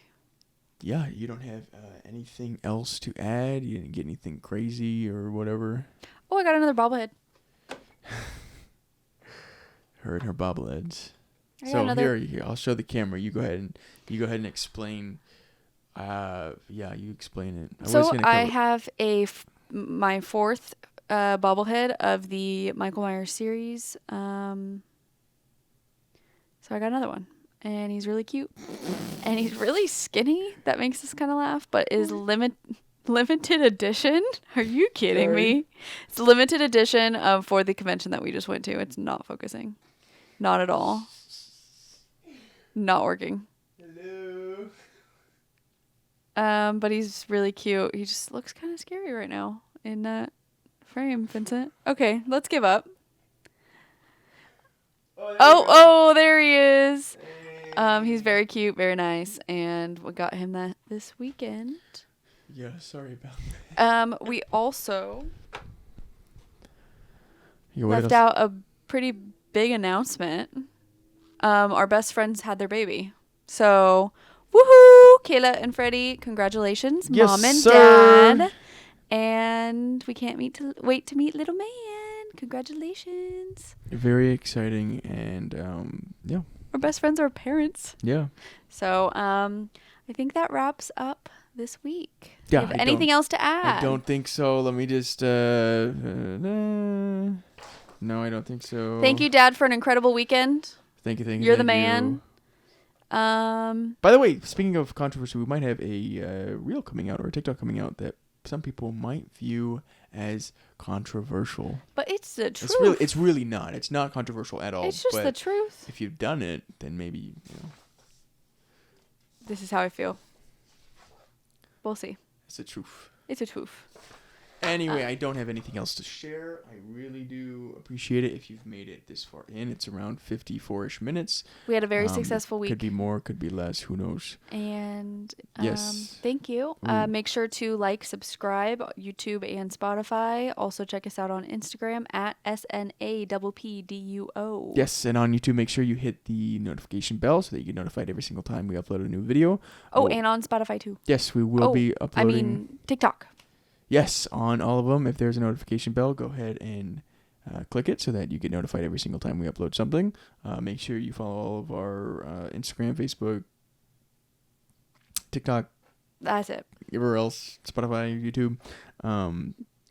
Yeah, you don't have anything else to add? You didn't get anything crazy or whatever? Oh, I got another bobblehead. Her and her bobbleheads. So here, I'll show the camera. You go ahead and explain. You explain it. So I have my 4th bobblehead of the Michael Myers series. So I got another one, and he's really cute, and he's really skinny. That makes us kind of laugh, but is limited edition. Are you kidding me? It's limited edition for the convention that we just went to. It's not focusing, not at all. Not working. Hello. But he's really cute. He just looks kind of scary right now in that frame, Vincent. Okay, let's give up. Oh, there he is. Hey. He's very cute, very nice, and we got him that this weekend. Yeah, sorry about that. We also left out a pretty big announcement. Our best friends had their baby. So, woohoo! Kayla and Freddie, congratulations, yes, Mom and sir. Dad. And we can't wait to meet little man. Congratulations. Very exciting, and Our best friends are parents. Yeah. So, I think that wraps up this week. Yeah, Do you have anything else to add? I don't think so. Let me just. No, I don't think so. Thank you, Dad, for an incredible weekend. Thank you. You're the man. By the way, speaking of controversy, we might have a reel coming out or a TikTok coming out that some people might view as controversial. But it's the truth. It's really not. It's not controversial at all. It's just the truth. If you've done it, then maybe, you know. This is how I feel. We'll see. It's the truth. It's a truth. Anyway, I don't have anything else to share. I really do appreciate it if you've made it this far in. It's around 54-ish minutes. We had a very successful week. Could be more, could be less. Who knows? And yes. Thank you. Make sure to like, subscribe, YouTube and Spotify. Also check us out on Instagram at SNAPPDUO. Yes, and on YouTube, make sure you hit the notification bell so that you get notified every single time we upload a new video. Oh, and on Spotify too. Yes, we will be uploading. TikTok. Yes, on all of them. If there's a notification bell, go ahead and click it so that you get notified every single time we upload something. Make sure you follow all of our Instagram, Facebook, TikTok. That's it. Everywhere else, Spotify, YouTube.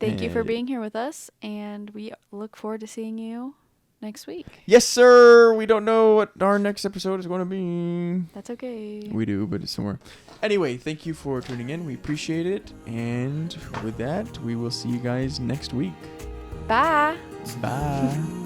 Thank you for being here with us, and we look forward to seeing you next week. Yes, sir. We don't know what our next episode is going to be. That's okay. We do, but it's somewhere. Anyway, thank you for tuning in. We appreciate it. And with that, we will see you guys next week. Bye. Bye.